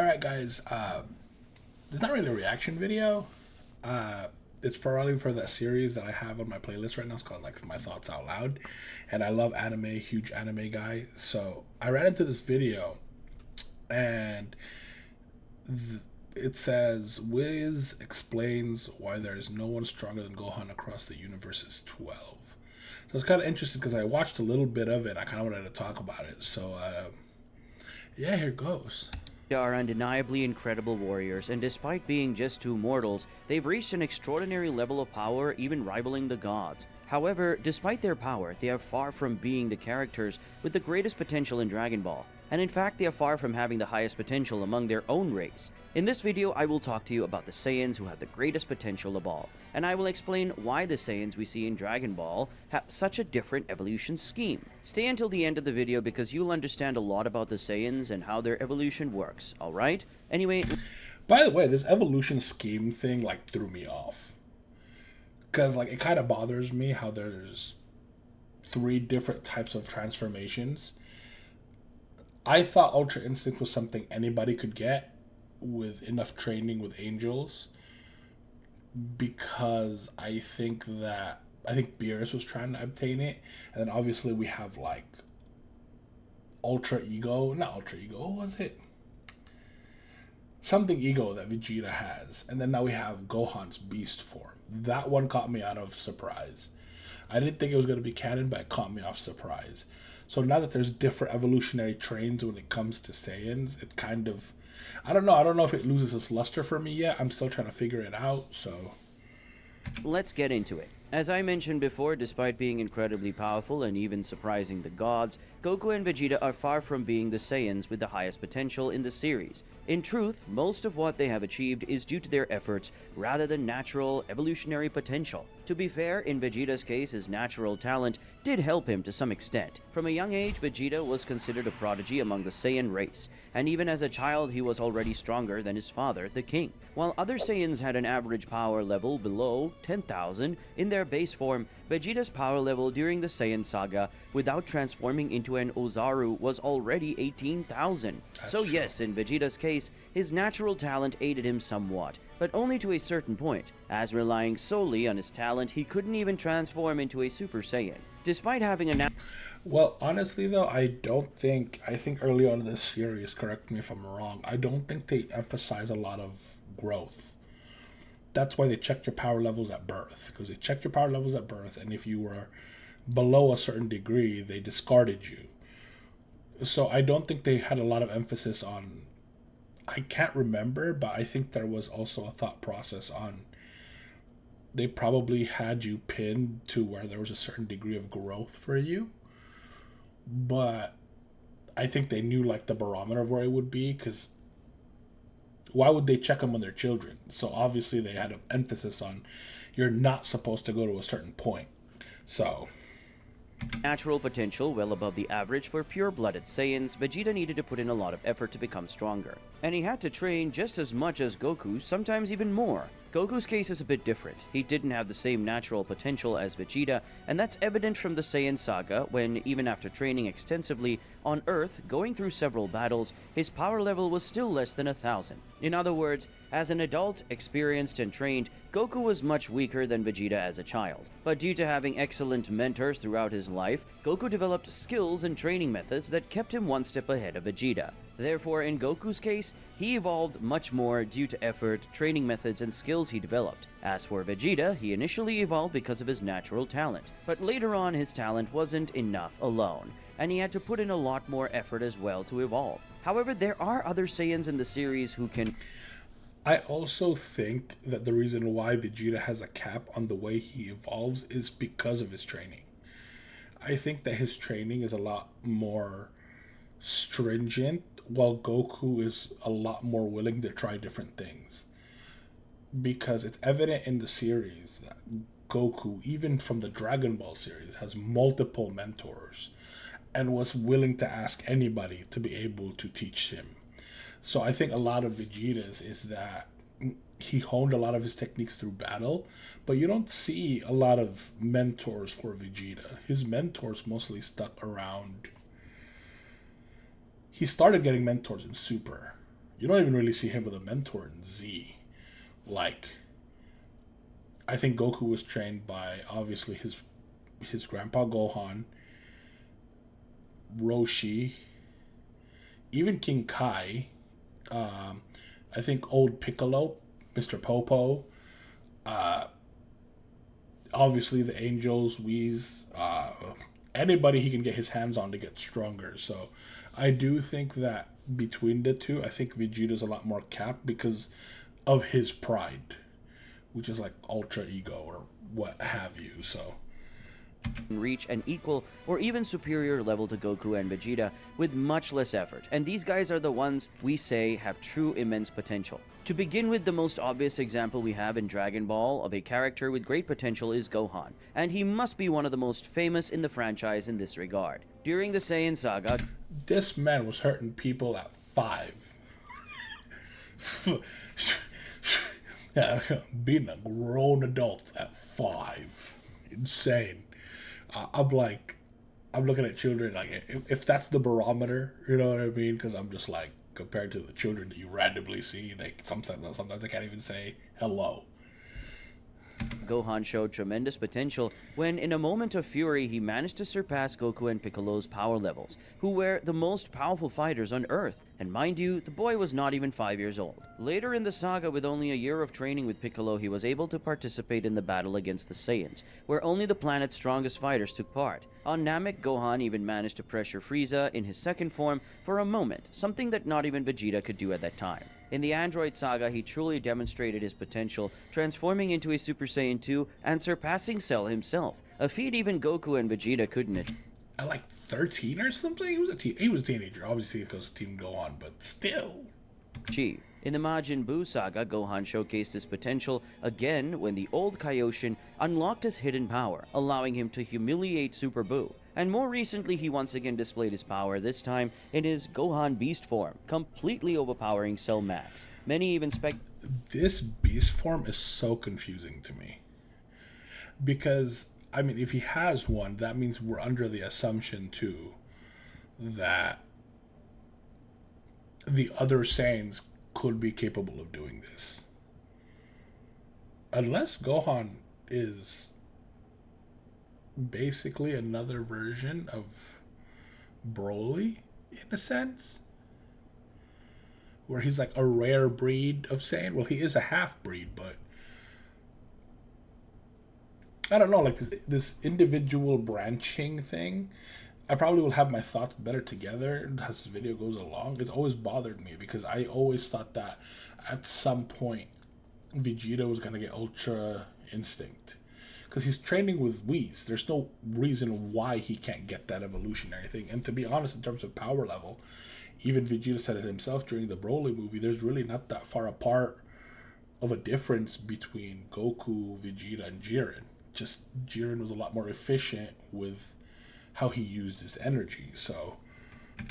right, guys. It's not really a reaction video. Uh, it's probably for that series that I have on my playlist right now. It's called like My Thoughts Out Loud, and I love anime, huge anime guy. So I ran into this video, and it says Wiz explains why there is no one stronger than Gohan across the universe's 12. So it's kind of interesting because I watched a little bit of it. I kind of wanted to talk about it. So yeah, here goes. Are undeniably incredible warriors, and despite being just two mortals, they've reached an extraordinary level of power, even rivaling the gods. However, despite their power, they are far from being the characters with the greatest potential in Dragon Ball, and in fact they are far from having the highest potential among their own race. In this video, I will talk to you about the Saiyans who have the greatest potential of all, and I will explain why the Saiyans we see in Dragon Ball have such a different evolution scheme. Stay until the end of the video because you'll understand a lot about the Saiyans and how their evolution works, alright? Anyway, By the way, this evolution scheme thing like threw me off. Cause like it kind of bothers me how there's three different types of transformations. I thought Ultra Instinct was something anybody could get with enough training with angels because I think Beerus was trying to obtain it, and then obviously we have like Ultra Ego, not Ultra Ego, what was it? Something ego that Vegeta has, and then now we have Gohan's Beast form. That one caught me out of surprise. I didn't think it was going to be canon, but it caught me off surprise. So now that there's different evolutionary trains when it comes to Saiyans, it kind of, I don't know. I don't know if it loses its luster for me yet. I'm still trying to figure it out. So let's get into it. As I mentioned before, despite being incredibly powerful and even surprising the gods, Goku and Vegeta are far from being the Saiyans with the highest potential in the series. In truth, most of what they have achieved is due to their efforts rather than natural evolutionary potential. To be fair, in Vegeta's case, his natural talent did help him to some extent. From a young age, Vegeta was considered a prodigy among the Saiyan race, and even as a child he was already stronger than his father, the king. While other Saiyans had an average power level below 10,000 in their base form, Vegeta's power level during the Saiyan saga without transforming into an Ozaru was already 18,000. So true. yes, in Vegeta's case, his natural talent aided him somewhat, but only to a certain point, as relying solely on his talent, he couldn't even transform into a Super Saiyan. Despite having a Well, honestly though, I think early on in this series, correct me if I'm wrong, I don't think they emphasize a lot of growth. That's why they checked your power levels at birth, because they checked your power levels at birth, and if you were below a certain degree, they discarded you. So I don't think they had a lot of emphasis on, I can't remember, but I think there was also a thought process on, they probably had you pinned to where there was a certain degree of growth for you, but I think they knew like the barometer of where it would be, because why would they check them when they're children? So obviously they had an emphasis on, you're not supposed to go to a certain point. So natural potential well above the average for pure-blooded Saiyans, Vegeta needed to put in a lot of effort to become stronger. And he had to train just as much as Goku, sometimes even more. Goku's case is a bit different. He didn't have the same natural potential as Vegeta, and that's evident from the Saiyan saga when, even after training extensively on Earth, going through several battles, his power level was still less than 1,000. In other words, as an adult, experienced and trained, Goku was much weaker than Vegeta as a child. But due to having excellent mentors throughout his life, Goku developed skills and training methods that kept him one step ahead of Vegeta. Therefore, in Goku's case, he evolved much more due to effort, training methods, and skills he developed. As for Vegeta, he initially evolved because of his natural talent, but later on his talent wasn't enough alone, and he had to put in a lot more effort as well to evolve. However, there are other Saiyans in the series who can... I also think that the reason why Vegeta has a cap on the way he evolves is because of his training. I think that his training is a lot more stringent, while Goku is a lot more willing to try different things. Because it's evident in the series that Goku, even from the Dragon Ball series, has multiple mentors and was willing to ask anybody to be able to teach him. So I think a lot of Vegeta's is that he honed a lot of his techniques through battle, but you don't see a lot of mentors for Vegeta. His mentors mostly stuck around. He started getting mentors in Super, You don't even really see him with a mentor in Z. Like, I think Goku was trained by obviously his grandpa Gohan, Roshi, even King Kai. Um, I think old Piccolo, Mr. Popo, obviously the Angels, Whis, anybody he can get his hands on to get stronger. So I do think that between the two, I think Vegeta's a lot more capped because of his pride, which is like ultra ego or what have you. So reach an equal or even superior level to Goku and Vegeta with much less effort, and these guys are the ones we say have true immense potential. To begin with, the most obvious example we have in Dragon Ball of a character with great potential is Gohan, and he must be one of the most famous in the franchise in this regard. During the Saiyan saga, this man was hurting people at 5. Yeah, being a grown adult at 5, insane. I'm like, I'm looking at children like if that's the barometer, you know what I mean? Because I'm just like compared to the children that you randomly see, they sometimes they can't even say hello. Gohan showed tremendous potential when, in a moment of fury, he managed to surpass Goku and Piccolo's power levels, who were the most powerful fighters on Earth. And mind you, the boy was not even 5 years old. Later in the saga, with only a year of training with Piccolo, he was able to participate in the battle against the Saiyans, where only the planet's strongest fighters took part. On Namek, Gohan even managed to pressure Frieza in his second form for a moment, something that not even Vegeta could do at that time. In the Android saga, he truly demonstrated his potential, transforming into a Super Saiyan 2 and surpassing Cell himself, a feat even Goku and Vegeta couldn't achieve. At like 13 or something, he was a teenager, obviously because Team Gohan, but still. In the Majin Buu saga, Gohan showcased his potential again when the old Kaioshin unlocked his hidden power, allowing him to humiliate Super Buu. And more recently, he once again displayed his power, this time in his Gohan Beast form, completely overpowering Cell Max. Many even This Beast form is so confusing to me. Because, I mean, if he has one, that means we're under the assumption, too, that the other Saiyans could be capable of doing this. Unless Gohan is basically another version of Broly, in a sense, where he's like a rare breed of Saiyan. Well, he is a half breed, but I don't know, like this individual branching thing. I probably will have my thoughts better together as this video goes along. It's always bothered me because I always thought that at some point Vegeta was gonna get Ultra Instinct because he's training with Whis. There's no reason why he can't get that evolutionary thing. And to be honest, in terms of power level, even Vegeta said it himself during the Broly movie, there's really not that far apart of a difference between Goku, Vegeta, and Jiren. Just Jiren was a lot more efficient with how he used his energy, so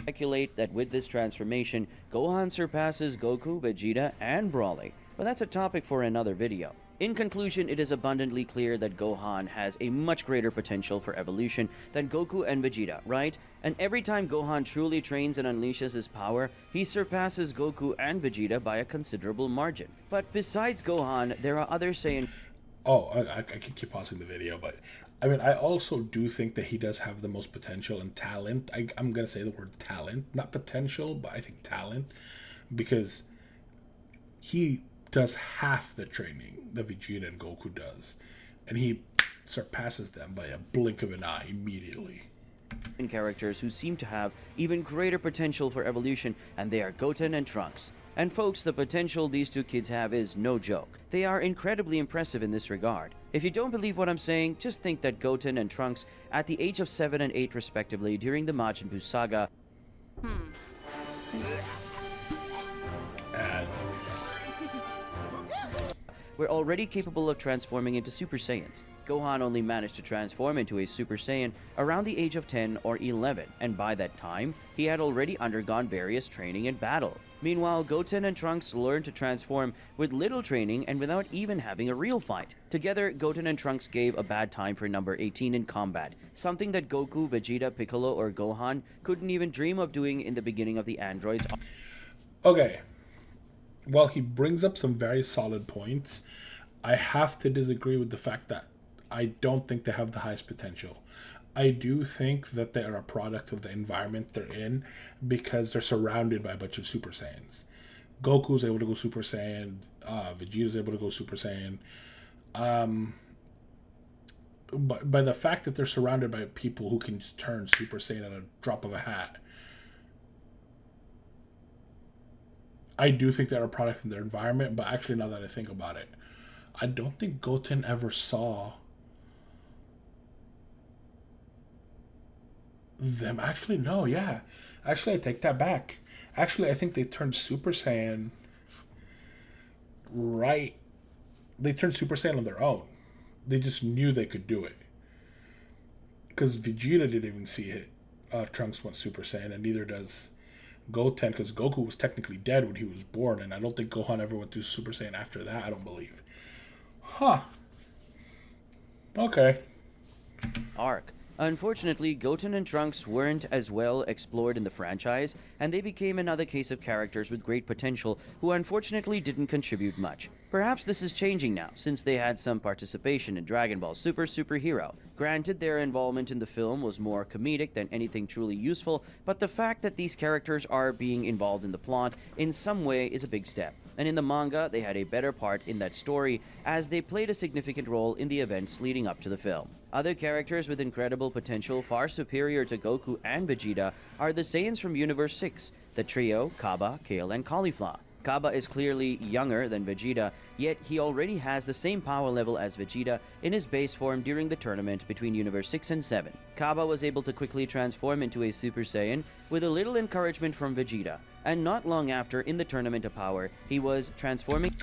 speculate that with this transformation, Gohan surpasses Goku, Vegeta, and Broly. But that's a topic for another video. In conclusion, it is abundantly clear that Gohan has a much greater potential for evolution than Goku and Vegeta, right? And every time Gohan truly trains and unleashes his power, he surpasses Goku and Vegeta by a considerable margin. But besides Gohan, there are other Saiyan... Oh, I can keep pausing the video, but I mean, I also do think that he does have the most potential and talent. I'm going to say the word talent, not potential, but I think talent, because he does half the training that Vegeta and Goku does, and he surpasses them by a blink of an eye immediately. Characters who seem to have even greater potential for evolution, and they are Goten and Trunks. And folks, the potential these two kids have is no joke. They are incredibly impressive in this regard. If you don't believe what I'm saying, just think that Goten and Trunks, at the age of 7 and 8 respectively during the Majin Buu saga, were already capable of transforming into Super Saiyans. Gohan only managed to transform into a Super Saiyan around the age of 10 or 11, and by that time, he had already undergone various training and battle. Meanwhile, Goten and Trunks learned to transform with little training and without even having a real fight. Together, Goten and Trunks gave a bad time for number 18 in combat, something that Goku, Vegeta, Piccolo, or Gohan couldn't even dream of doing in the beginning of the androids. Okay, while he brings up some very solid points, I have to disagree with the fact that I don't think they have the highest potential. I do think that they are a product of the environment they're in because they're surrounded by a bunch of Super Saiyans. Goku's able to go Super Saiyan. Vegeta's able to go Super Saiyan. But by the fact that they're surrounded by people who can just turn Super Saiyan at a drop of a hat, I do think they're a product of their environment. But actually, now that I think about it, I don't think Goten ever saw them. Actually, no, yeah. Actually, I take that back. Actually, I think they turned Super Saiyan right. They turned Super Saiyan on their own. They just knew they could do it. Because Vegeta didn't even see it. Trunks went Super Saiyan, and neither does Goten, because Goku was technically dead when he was born, and I don't think Gohan ever went to Super Saiyan after that, I don't believe. Huh. Okay. Arc. Unfortunately, Goten and Trunks weren't as well explored in the franchise, and they became another case of characters with great potential who unfortunately didn't contribute much. Perhaps this is changing now, since they had some participation in Dragon Ball Super Superhero. Granted, their involvement in the film was more comedic than anything truly useful, but the fact that these characters are being involved in the plot in some way is a big step. And in the manga, they had a better part in that story, as they played a significant role in the events leading up to the film. Other characters with incredible potential far superior to Goku and Vegeta are the Saiyans from Universe 6, the trio Kaba, Kale, and Caulifla. Kaba is clearly younger than Vegeta, yet he already has the same power level as Vegeta in his base form during the tournament between Universe 6 and 7. Kaba was able to quickly transform into a Super Saiyan with a little encouragement from Vegeta, and not long after, in the Tournament of Power, he was transforming.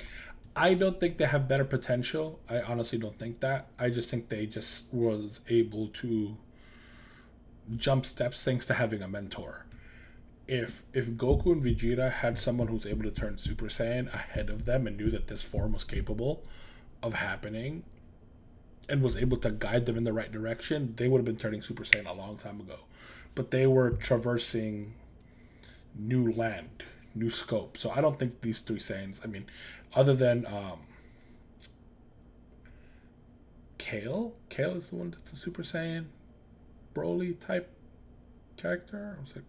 I don't think they have better potential. I honestly don't think that. I just think they just was able to jump steps thanks to having a mentor. If Goku and Vegeta had someone who's able to turn Super Saiyan ahead of them and knew that this form was capable of happening and was able to guide them in the right direction, they would have been turning Super Saiyan a long time ago. But they were traversing new land, new scope. So I don't think these three Saiyans, I mean, other than Kale is the one that's a Super Saiyan Broly type character. I was like,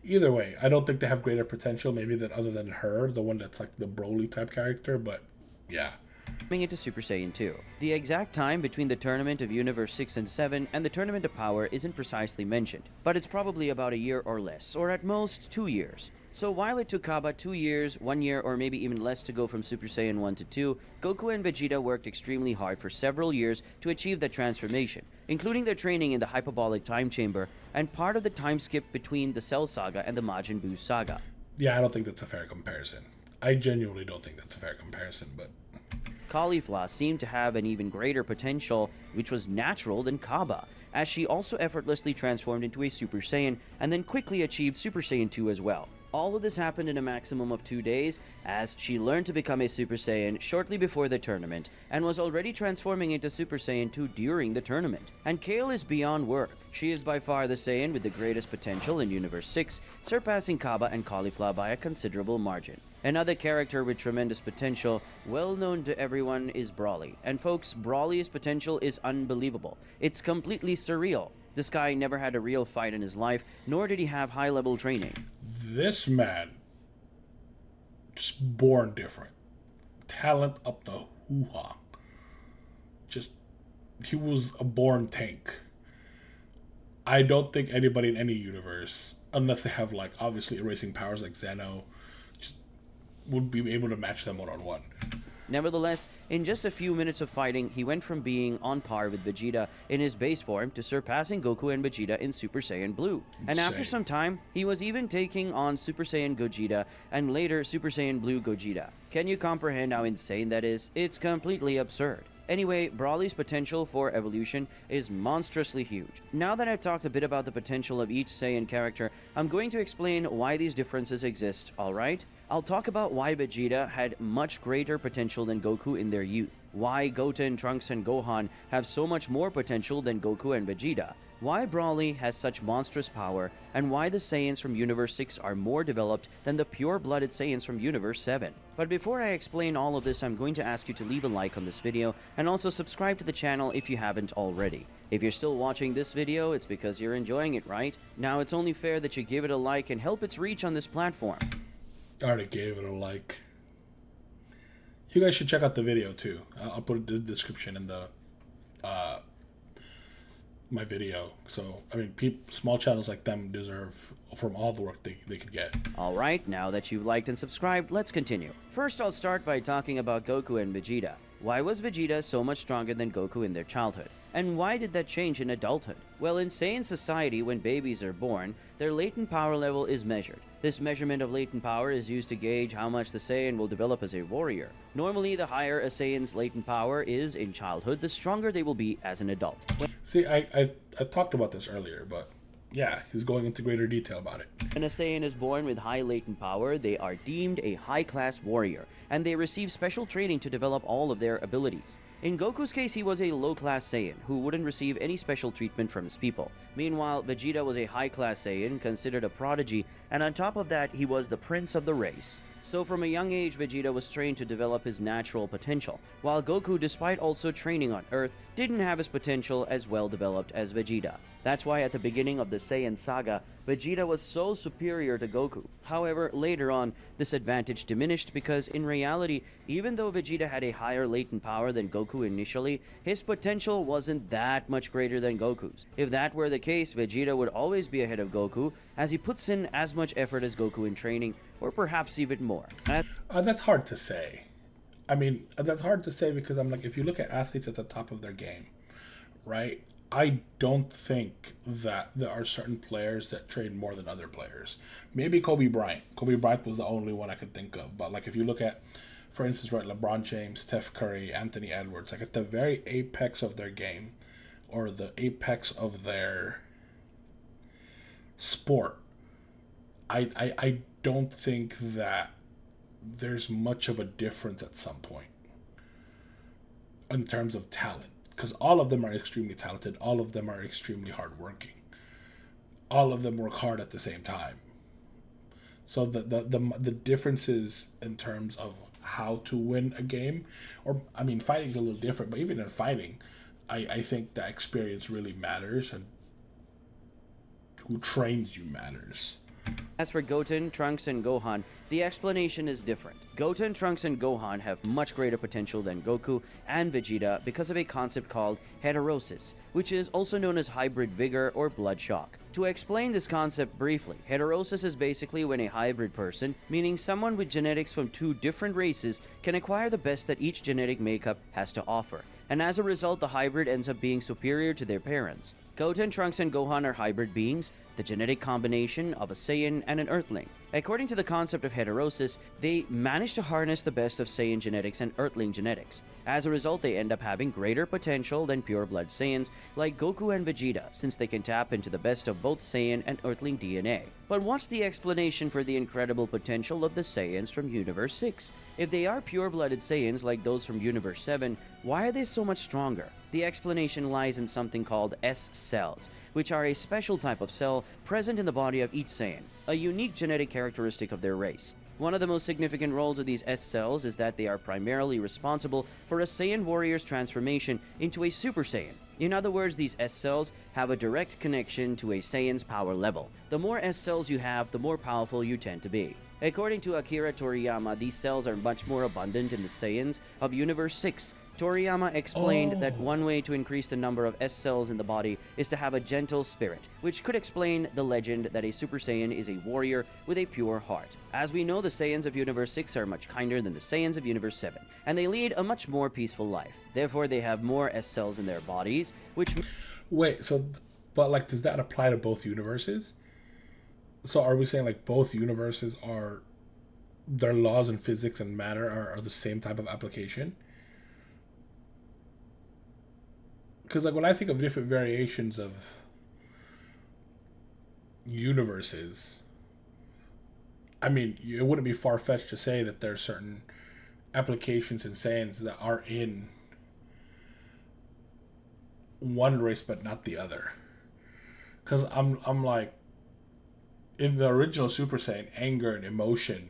either way, I don't think they have greater potential, maybe than other than her, the one that's like the Broly type character. But yeah, Into Super Saiyan 2. The exact time between the Tournament of Universe 6 and 7 and the Tournament of Power isn't precisely mentioned, but it's probably about a year or less, or at most 2 years. So while it took Kaba 2 years, 1 year, or maybe even less to go from Super Saiyan 1 to 2, Goku and Vegeta worked extremely hard for several years to achieve that transformation, including their training in the hyperbolic time chamber and part of the time skip between the Cell Saga and the Majin Buu Saga. yeah, I don't think that's a fair comparison. I genuinely don't think that's a fair comparison, but Caulifla seemed to have an even greater potential, which was natural than Kaba, as she also effortlessly transformed into a Super Saiyan and then quickly achieved Super Saiyan 2 as well. All of this happened in a maximum of 2 days, as she learned to become a Super Saiyan shortly before the tournament, and was already transforming into Super Saiyan 2 during the tournament. And Kale is beyond words. She is by far the Saiyan with the greatest potential in Universe 6, surpassing Kaba and Caulifla by a considerable margin. Another character with tremendous potential, well known to everyone, is Brawly. And folks, Brawly's potential is unbelievable. It's completely surreal. This guy never had a real fight in his life, nor did he have high-level training. this man just born different. Talent up the hoo-ha. Just, he was a born tank. I don't think anybody in any universe, unless they have like obviously erasing powers like Zeno, just would be able to match them one-on-one. Nevertheless, in just a few minutes of fighting, he went from being on par with Vegeta in his base form to surpassing Goku and Vegeta in Super Saiyan Blue. And after some time, he was even taking on Super Saiyan Gogeta and later Super Saiyan Blue Gogeta. Can you comprehend how insane that is? It's completely absurd. Anyway, Brawly's potential for evolution is monstrously huge. Now that I've talked a bit about the potential of each Saiyan character, I'm going to explain why these differences exist, alright? I'll talk about why Vegeta had much greater potential than Goku in their youth, why Goten, Trunks, and Gohan have so much more potential than Goku and Vegeta, why Broly has such monstrous power, and why the Saiyans from Universe 6 are more developed than the pure-blooded Saiyans from Universe 7. But before I explain all of this, I'm going to ask you to leave a like on this video and also subscribe to the channel if you haven't already. If you're still watching this video, it's because you're enjoying it, right? Now, it's only fair that you give it a like and help its reach on this platform. I already gave it a like. You guys should check out the video too. I'll put the description in the my video. So I mean, small channels like them deserve from all the work they could get. Alright, now that you've liked and subscribed, let's continue. First, I'll start by talking about Goku and Vegeta. Why was Vegeta so much stronger than Goku in their childhood? And why did that change in adulthood? Well, in Saiyan society, when babies are born, their latent power level is measured. This measurement of latent power is used to gauge how much the Saiyan will develop as a warrior. Normally, the higher a Saiyan's latent power is in childhood, the stronger they will be as an adult. See, I talked about this earlier, but yeah, he's going into greater detail about it. When a Saiyan is born with high latent power, they are deemed a high-class warrior, and they receive special training to develop all of their abilities. In Goku's case, he was a low-class Saiyan, who wouldn't receive any special treatment from his people. Meanwhile, Vegeta was a high-class Saiyan, considered a prodigy, and on top of that, he was the prince of the race. So from a young age, Vegeta was trained to develop his natural potential, while Goku, despite also training on Earth, didn't have his potential as well developed as Vegeta. That's why at the beginning of the Saiyan saga, Vegeta was so superior to Goku. However, later on, this advantage diminished because in reality, even though Vegeta had a higher latent power than Goku initially, his potential wasn't that much greater than Goku's. If that were the case, Vegeta would always be ahead of Goku, as he puts in as much effort as Goku in training, or perhaps even more. That's hard to say. I mean, that's hard to say because I'm like, if you look at athletes at the top of their game, right? I don't think that there are certain players that train more than other players. Maybe Kobe Bryant. Kobe Bryant was the only one I could think of. But like if you look at, for instance, right, LeBron James, Steph Curry, Anthony Edwards, like at the very apex of their game or the apex of their sport, I don't think that there's much of a difference at some point in terms of talent. Because all of them are extremely talented. All of them are extremely hardworking. All of them work hard at the same time. So the differences in terms of how to win a game, or I mean, fighting's a little different. But even in fighting, I think that experience really matters, and who trains you matters. As for Goten, Trunks, and Gohan, the explanation is different. Goten, Trunks, and Gohan have much greater potential than Goku and Vegeta because of a concept called heterosis, which is also known as hybrid vigor or blood shock. To explain this concept briefly, heterosis is basically when a hybrid person, meaning someone with genetics from two different races, can acquire the best that each genetic makeup has to offer. And as a result, the hybrid ends up being superior to their parents. Goten, Trunks, and Gohan are hybrid beings, the genetic combination of a Saiyan and an Earthling. According to the concept of heterosis, they manage to harness the best of Saiyan genetics and Earthling genetics. As a result, they end up having greater potential than pure-blood Saiyans like Goku and Vegeta, since they can tap into the best of both Saiyan and Earthling DNA. But what's the explanation for the incredible potential of the Saiyans from Universe 6? If they are pure-blooded Saiyans like those from Universe 7, why are they so much stronger? The explanation lies in something called S cells, which are a special type of cell present in the body of each Saiyan, a unique genetic characteristic of their race. One of the most significant roles of these S cells is that they are primarily responsible for a Saiyan warrior's transformation into a Super Saiyan. In other words, these S cells have a direct connection to a Saiyan's power level. The more S cells you have, the more powerful you tend to be. According to Akira Toriyama, these cells are much more abundant in the Saiyans of Universe 6. Toriyama explained that one way to increase the number of S cells in the body is to have a gentle spirit, which could explain the legend that a Super Saiyan is a warrior with a pure heart. As we know, the Saiyans of Universe 6 are much kinder than the Saiyans of Universe 7, and they lead a much more peaceful life. Therefore, they have more S cells in their bodies, which... Wait, so, but like, does that apply to both universes? So are we saying like both universes are, their laws and physics and matter are the same type of application? Because like when I think of different variations of universes, I mean, it wouldn't be far-fetched to say that there are certain applications and Saiyans that are in one race but not the other. Because I'm like, in the original Super Saiyan, anger and emotion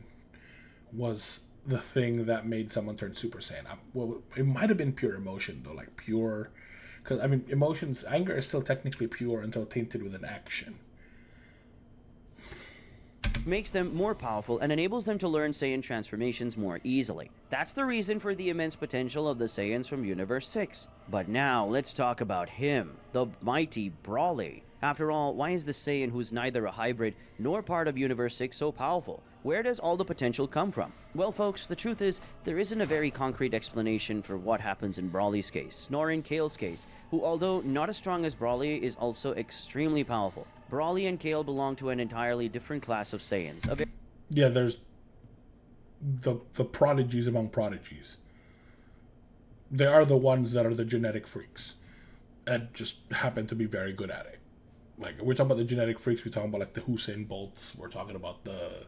was the thing that made someone turn Super Saiyan. Well, it might have been pure emotion though, like pure. Because I mean, emotions, anger is still technically pure until tainted with an action. Makes them more powerful and enables them to learn Saiyan transformations more easily. That's the reason for the immense potential of the Saiyans from Universe 6. But now, let's talk about him, the mighty Broly. After all, why is the Saiyan who's neither a hybrid nor part of Universe 6 so powerful? Where does all the potential come from? Well, folks, the truth is, there isn't a very concrete explanation for what happens in Broly's case, nor in Kale's case, who, although not as strong as Broly, is also extremely powerful. Broly and Kale belong to an entirely different class of Saiyans. Yeah, there's the prodigies among prodigies. They are the ones that are the genetic freaks and just happen to be very good at it. Like, we're talking about the genetic freaks, we're talking about like the Usain Bolts, we're talking about the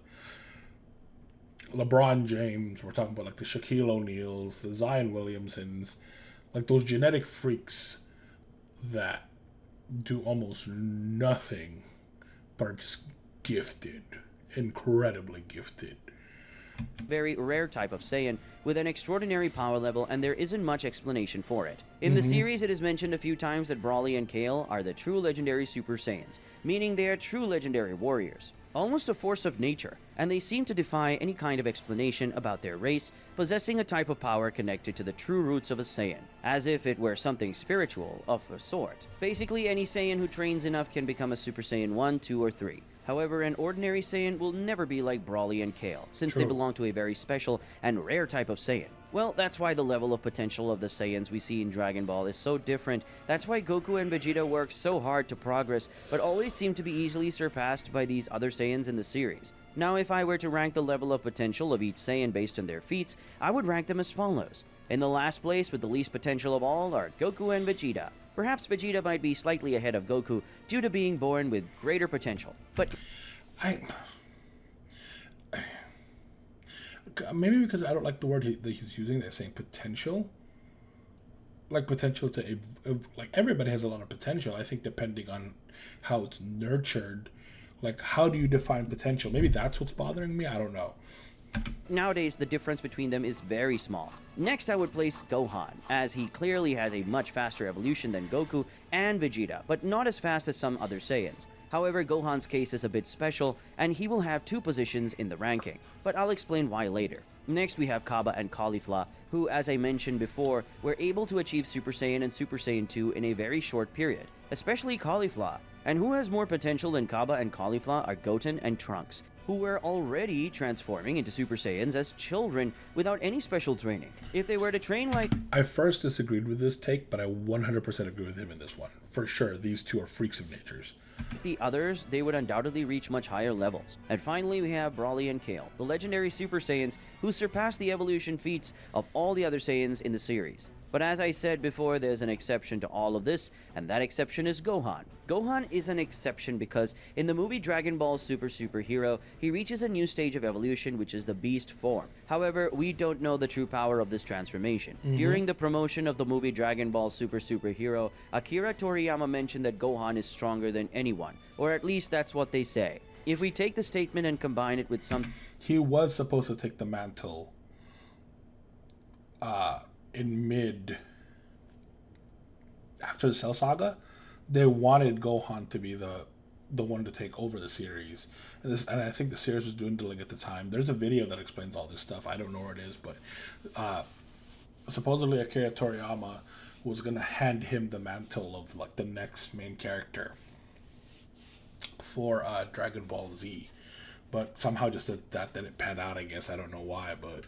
LeBron James, we're talking about like the Shaquille O'Neals, the Zion Williamsons, like those genetic freaks that do almost nothing but are just gifted, incredibly gifted. Very rare type of Saiyan with an extraordinary power level, and there isn't much explanation for it. In the series, it is mentioned a few times that Broly and Kale are the true legendary Super Saiyans, meaning they are true legendary warriors, almost a force of nature, and they seem to defy any kind of explanation about their race, possessing a type of power connected to the true roots of a Saiyan, as if it were something spiritual of a sort. Basically, any Saiyan who trains enough can become a Super Saiyan 1, 2, or 3. However, an ordinary Saiyan will never be like Broly and Kale, since they belong to a very special and rare type of Saiyan. Well, that's why the level of potential of the Saiyans we see in Dragon Ball is so different. That's why Goku and Vegeta work so hard to progress, but always seem to be easily surpassed by these other Saiyans in the series. Now, if I were to rank the level of potential of each Saiyan based on their feats, I would rank them as follows. In the last place, with the least potential of all, are Goku and Vegeta. Perhaps Vegeta might be slightly ahead of Goku due to being born with greater potential, but Maybe because I don't like the word that he's using. They're saying potential, like potential to like everybody has a lot of potential. I think depending on how it's nurtured, like how do you define potential? Maybe that's what's bothering me. I don't know. nowadays the difference between them is very small. Next, I would place Gohan, as he clearly has a much faster evolution than Goku and Vegeta, but not as fast as some other Saiyans. However, Gohan's case is a bit special, and he will have 2 positions in the ranking, but I'll explain why later. Next, we have Kaba and Caulifla, who, as I mentioned before, were able to achieve Super Saiyan and Super Saiyan 2 in a very short period, especially Caulifla. And who has more potential than Kaba and Caulifla are Goten and Trunks, who were already transforming into Super Saiyans as children without any special training. If they were to train like... I first disagreed with this take, but I 100% agree with him in this one. For sure, these two are freaks of natures. the others, they would undoubtedly reach much higher levels. And finally, we have Broly and Kale, the legendary Super Saiyans who surpass the evolution feats of all the other Saiyans in the series. But as I said before, there's an exception to all of this, and that exception is Gohan. Gohan is an exception because in the movie Dragon Ball Superhero, he reaches a new stage of evolution, which is the beast form. However, we don't know the true power of this transformation. During the promotion of the movie Dragon Ball Superhero, Akira Toriyama mentioned that Gohan is stronger than anyone, or at least that's what they say. If we take the statement and combine it with some... He was supposed to take the mantle in mid... After the Cell Saga, they wanted Gohan to be the one to take over the series. And I think the series was dwindling at the time. There's a video that explains all this stuff. I don't know where it is, but supposedly Akira Toriyama was going to hand him the mantle of like the next main character for Dragon Ball Z. But somehow just that didn't pan out, I guess. I don't know why, but...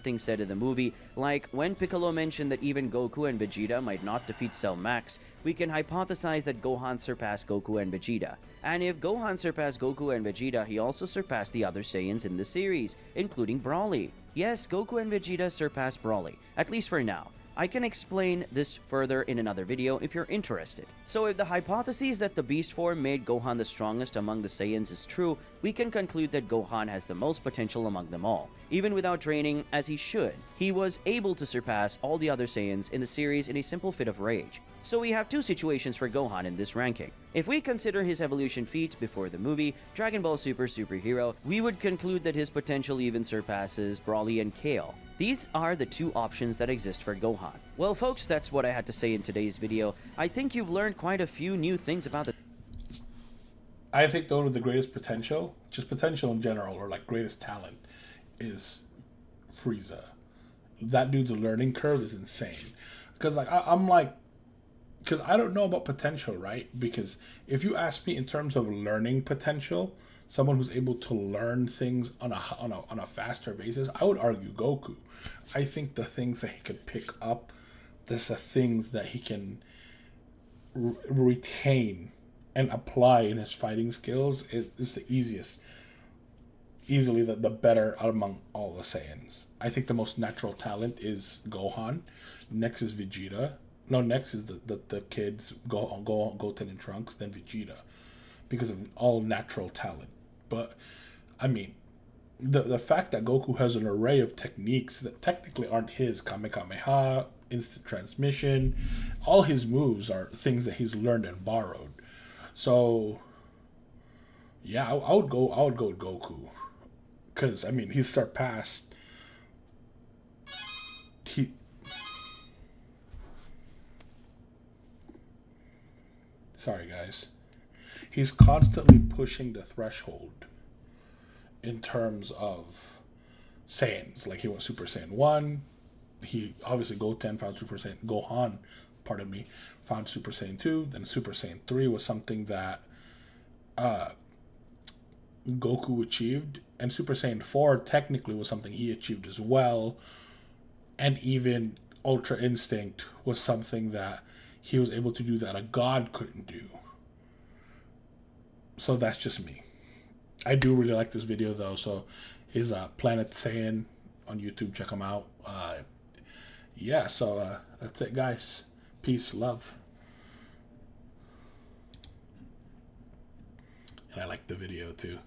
things said in the movie, like when Piccolo mentioned that even Goku and Vegeta might not defeat Cell Max, we can hypothesize that Gohan surpassed Goku and Vegeta. And if Gohan surpassed Goku and Vegeta, he also surpassed the other Saiyans in the series, including Broly. Yes, Goku and Vegeta surpassed Broly, at least for now. I can explain this further in another video if you're interested. So if the hypothesis that the beast form made Gohan the strongest among the Saiyans is true, we can conclude that Gohan has the most potential among them all. Even without training, as he should, he was able to surpass all the other Saiyans in the series in a simple fit of rage. So we have two situations for Gohan in this ranking. If we consider his evolution feat before the movie, Dragon Ball Super Superhero, we would conclude that his potential even surpasses Broly and Kale. These are the two options that exist for Gohan. Well folks, that's what I had to say in today's video. I think you've learned quite a few new things about the... I think though the greatest potential, just potential in general, or like greatest talent, is Frieza. That dude's learning curve is insane. Because like I'm like, because I don't know about potential, right? Because if you ask me in terms of learning potential, someone who's able to learn things on a faster basis, I would argue Goku. I think the things that he could pick up, there's the things that he can retain and apply in his fighting skills is the easily the better among all the Saiyans. I think the most natural talent is Gohan. Next is Vegeta. No, next is the kids, Goten and Trunks, then Vegeta. Because of all natural talent. But, I mean, the fact that Goku has an array of techniques that technically aren't his, Kamehameha, instant transmission, all his moves are things that he's learned and borrowed. So, yeah, I would go with Goku. Because, I mean, he's surpassed... Sorry, guys. He's constantly pushing the threshold in terms of Saiyans. Like, he went Super Saiyan 1. He, obviously, Goten found Super Saiyan... Gohan, pardon me, found Super Saiyan 2. Then Super Saiyan 3 was something that Goku achieved. And Super Saiyan 4 technically was something he achieved as well. And even Ultra Instinct was something that he was able to do that a god couldn't do. So that's just me. I do really like this video though. So his Planet Saiyan on YouTube, check him out. Yeah, so that's it, guys. Peace, love. And I like the video too.